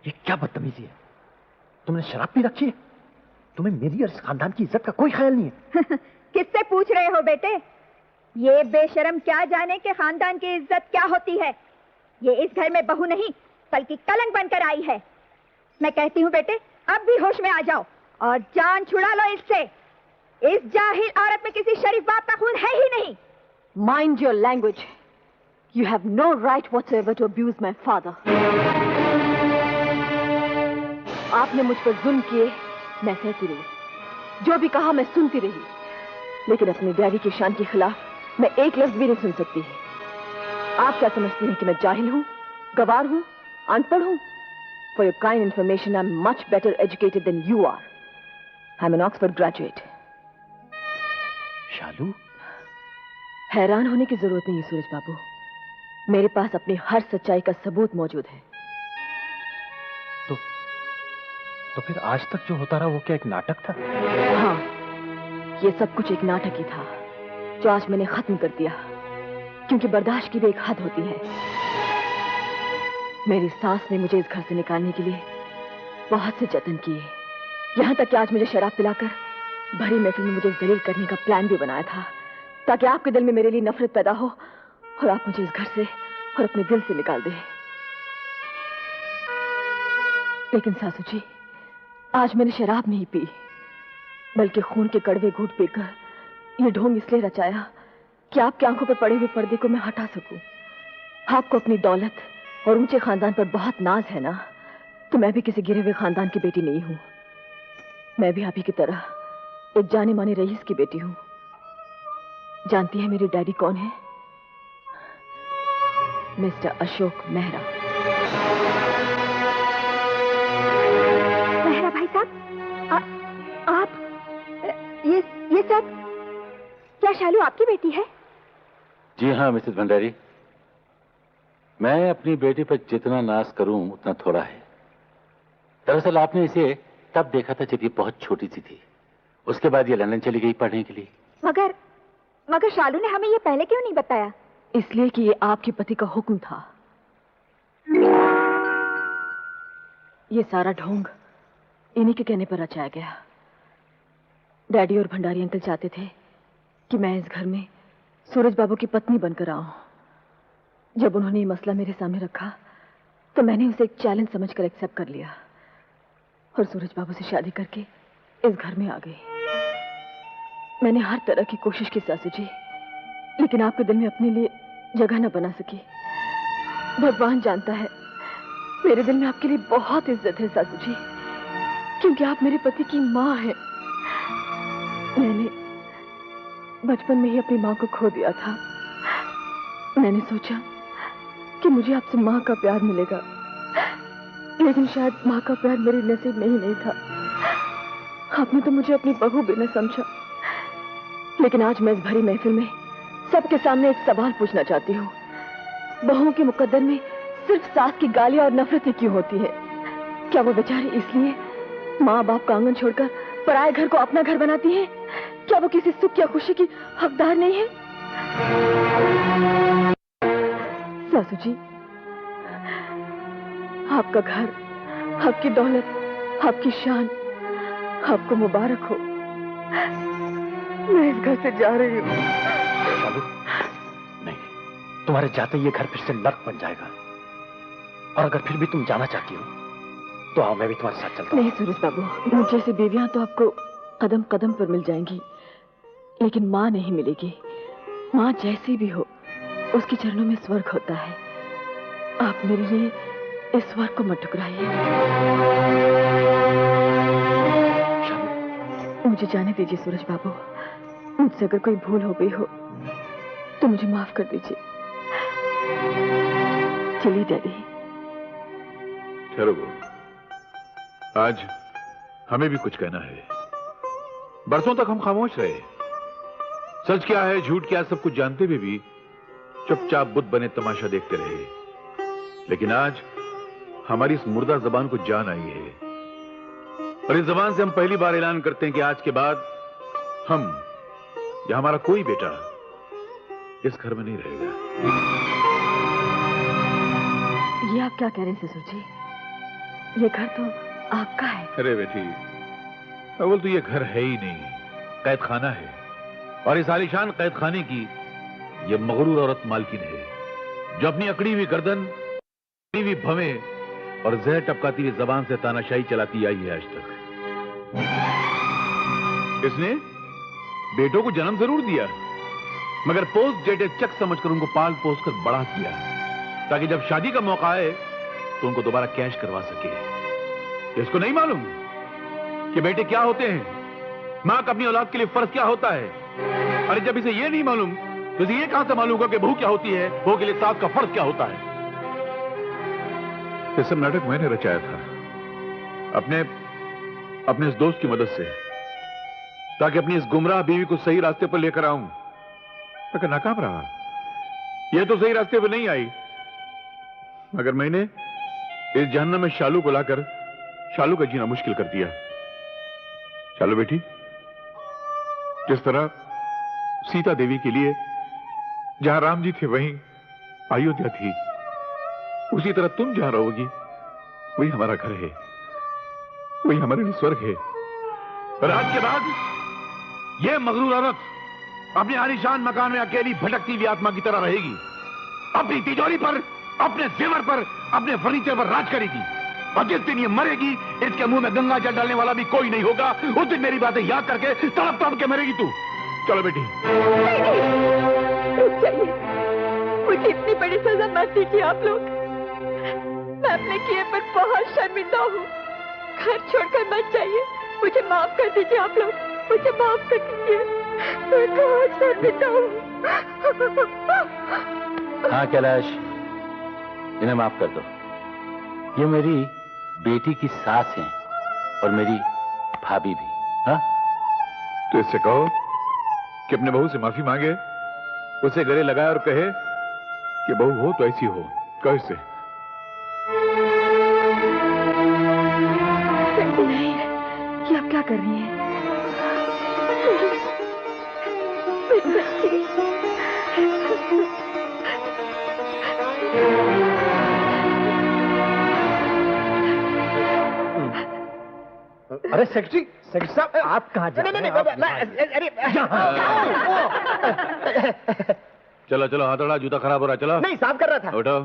ये क्या बदतमीजी है? तुमने शराब पी रखी है? तुम्हें मेरी और इस खानदान की इज्जत का कोई ख्याल नहीं है? किससे पूछ रहे हो बेटे? ये बेशरम क्या जाने कि खानदान की इज्जत क्या होती है। ये इस घर में बहू नहीं बल्कि कलंक बनकर आई है। मैं कहती हूँ बेटे, अब भी होश में आ जाओ और जान छुड़ा लो इससे। इस जाहिल औरत में किसी शरीफ बाप का खून है ही नहीं। Mind your language. You have no right whatsoever to abuse my father. आपने मुझ पर जुल्म किए, मैं सहती रही। जो भी कहा मैं सुनती रही, लेकिन अपने डैडी की शान के खिलाफ मैं एक लफ्ज भी नहीं सुन सकती। आप क्या समझती हैं कि मैं जाहिल हूं, गवार हूं, अनपढ़ हूं? For your kind information, I'm much better educated than you are. I'm an Oxford graduate. शालू, हैरान होने की जरूरत नहीं है सूरज बाबू। मेरे पास अपनी हर सच्चाई का सबूत मौजूद है। तो फिर आज तक जो होता रहा वो क्या एक नाटक था? हाँ, ये सब कुछ एक नाटक ही था जो आज मैंने खत्म कर दिया, क्योंकि बर्दाश्त की भी एक हद होती है। मेरी सास ने मुझे इस घर से निकालने के लिए बहुत से जतन किए, यहां तक कि आज मुझे शराब पिलाकर भरी महफिल में मुझे जलील करने का प्लान भी बनाया था, ताकि आपके दिल में मेरे लिए नफरत पैदा हो और आप मुझे इस घर से और अपने दिल से निकाल दें। लेकिन सासू जी, आज मैंने शराब नहीं पी, बल्कि खून के कड़वे घूंट पीकर ये ढोंग इसलिए रचाया कि आपकी आंखों पर पड़े हुए पर्दे को मैं हटा सकूं। आपको अपनी दौलत और ऊंचे खानदान पर बहुत नाज है ना, तो मैं भी किसी गिरे हुए खानदान की बेटी नहीं हूं। मैं भी आप ही की तरह एक जाने माने रईस की बेटी हूं। जानती है मेरे डैडी कौन है? मिस्टर अशोक मेहरा। मेहरा भाई साहब, आप ये सब क्या शालू आपकी बेटी है? जी हाँ मिसेस भंडारी, मैं अपनी बेटी पर जितना नाज करूं उतना थोड़ा है। दरअसल आपने इसे तब देखा था जब ये बहुत छोटी सी थी। उसके बाद ये लंदन चली गई पढ़ने के लिए। मगर शालू ने हमें ये पहले क्यों नहीं बताया? इसलिए कि ये आपके पति का हुक्म था। ये सारा ढोंग इन्हीं के कहने पर रचाया गया। डैडी और भंडारी अंकल चाहते थे कि मैं इस घर में सूरज बाबू की पत्नी बनकर आऊं। जब उन्होंने ये मसला मेरे सामने रखा तो मैंने उसे एक चैलेंज समझकर एक्सेप्ट कर लिया और सूरज बाबू से शादी करके इस घर में आ गई। मैंने हर तरह की कोशिश की सासू जी, लेकिन आपके दिल में अपने लिए जगह न बना सकी। भगवान जानता है मेरे दिल में आपके लिए बहुत इज्जत है सासू जी, क्योंकि आप मेरे पति की माँ हैं। मैंने बचपन में ही अपनी माँ को खो दिया था। मैंने सोचा कि मुझे आपसे माँ का प्यार मिलेगा, लेकिन शायद माँ का प्यार मेरे नसीब में ही नहीं था। आपने तो मुझे अपनी बहू भी न समझा। लेकिन आज मैं इस भरी महफिल में सबके सामने एक सवाल पूछना चाहती हूँ। बहुओं के मुकद्दर में सिर्फ सास की गालियां और नफरतें क्यों होती है? क्या वो बेचारी इसलिए माँ बाप का आंगन छोड़कर पराये घर को अपना घर बनाती हैं? क्या वो किसी सुख या खुशी की हकदार नहीं है? सासू जी, आपका घर, आपकी दौलत, आपकी शान आपको मुबारक हो। मैं इस घर से जा रही हूँ। शालू, नहीं, तुम्हारे जाते ये घर फिर से नर्क बन जाएगा। और अगर फिर भी तुम जाना चाहती हो तो आओ, मैं भी तुम्हारे साथ चलता हूँ। नहीं सूरज बाबू, मुझ जैसी बीवियां तो आपको कदम कदम पर मिल जाएंगी, लेकिन माँ नहीं मिलेगी। माँ जैसी भी हो, उसके चरणों में स्वर्ग होता है। आप मेरे लिए इस स्वर्ग को मत ठुकराइए। मुझे जाने दीजिए सूरज बाबू। मुझसे अगर कोई भूल हो गई हो तो मुझे माफ कर दीजिए। चलिए डैडी। ठहरो, आज हमें भी कुछ कहना है। बरसों तक हम खामोश रहे। सच क्या है, झूठ क्या, सब कुछ जानते हुए भी चुपचाप बुद्ध बने तमाशा देखते रहे। लेकिन आज हमारी इस मुर्दा जबान को जान आई है, और इस जबान से हम पहली बार ऐलान करते हैं कि आज के बाद हम या हमारा कोई बेटा इस घर में नहीं रहेगा। ये आप क्या कह रहे हैं ससुर जी? ये घर तो आपका है। अरे बेटी, अव्वल तो ये घर है ही नहीं, कैद खाना है। और इस आलीशान कैद खाने की ये मगरूर औरत मालकिन है, जो अपनी अकड़ी हुई गर्दन, अकड़ी हुई भवें और जहर टपकाती हुई जबान से तानाशाही चलाती आई है आज तक। इसने बेटों को जन्म जरूर दिया, मगर पोस्ट डेटेड चेक समझकर उनको पाल पोस कर बड़ा किया, ताकि जब शादी का मौका आए तो उनको दोबारा कैश करवा सके। इसको नहीं मालूम कि बेटे क्या होते हैं, मां का अपनी औलाद के लिए फर्ज क्या होता है। अरे जब इसे ये नहीं मालूम तो इसे ये कहां से मालूम होगा कि बहू क्या होती है, बहू के लिए सास का फर्ज क्या होता है। ये सब नाटक मैंने रचाया था अपने इस दोस्त की मदद से, ताकि अपनी इस गुमराह बीवी को सही रास्ते पर लेकर आऊं, मगर नाकाम रहा। यह तो सही रास्ते पर नहीं आई, मगर मैंने इस जहन्नम में शालू को लाकर शालू का जीना मुश्किल कर दिया। शालू बेटी, जिस तरह सीता देवी के लिए जहां राम जी थे वहीं अयोध्या थी, उसी तरह तुम जहां रहोगी वही हमारा घर है, वही हमारे लिए स्वर्ग है। और आज के बाद यह मगरूर औरत अपने आलीशान मकान में अकेली भटकती हुई आत्मा की तरह रहेगी, अपनी तिजोरी पर, अपने जेवर पर, अपने फर्नीचर पर राज करेगी। और जिस दिन ये मरेगी, इसके मुंह में गंगा जल डालने वाला भी कोई नहीं होगा। उस दिन मेरी बातें याद करके तड़प तड़प के मरेगी तू। चलो बेटी। रुक जाइए, मुझे इतनी बड़ी सजा मत दीजिए आप लोग। मैं अपने किए पर बहुत शर्मिंदा हूँ। घर छोड़कर मत जाइए, मुझे माफ कर दीजिए आप लोग, मुझे माफ कर दीजिए। मैं बहुत शर्मिंदा हूँ। हाँ कैलाश, इन्हें माफ कर दो। ये मेरी बेटी की सास हैं और मेरी भाभी भी। हाँ, तो इससे कहो कि अपने बहू से माफी मांगे, उसे गले लगाए और कहे कि बहू हो तो ऐसी हो। कहो इससे। नहीं, ये आप क्या कर रही हैं? अरे सेक्रेटरी साहब, आप कहाँ जा रहे हैं? चलो चलो, हाथ अड़ा, जूता खराब हो रहा। चलो। नहीं, साफ कर रहा था। उठो।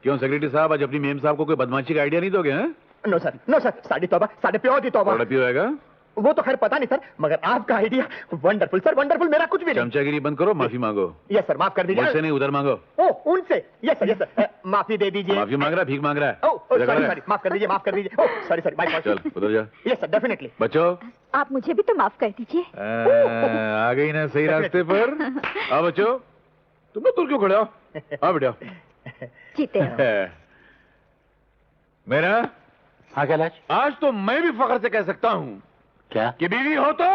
क्यों सेक्रेटरी साहब, आज अपनी मेम साहब को कोई बदमाशी का आइडिया नहीं दोगे? हैं? नो सर, साड़ी तौबा, साढ़े प्योर दी तौबा। थोड़ा पियो आएगा? वो तो खैर पता नहीं सर, मगर आपका आइडिया वंडरफुल सर, वंडरफुल। मेरा कुछ भी नहीं। चमचागिरी बंद करो, माफी मांगो। यस सर, माफ कर दीजिए। मुझसे नहीं, उधर मांगो। ओ, उनसे। यस सर, माफी दे दीजिए। माफी मांग रहा है, भीख मांग रहा है? सॉरी, माफ कर दीजिए। ओ सॉरी, बाय। चल उधर जा। Yes sir, definitely. बच्चों, आप मुझे भी तो माफ कर दीजिए। आ गई ना सही रास्ते पर। आओ बच्चों, तुम लोग दूर क्यों खड़े हो? आओ बेटा। जीते रहो। मेरा हाँ कैलाश, आज तो मैं भी फख्र से कह सकता हूँ क्या कि बीवी हो तो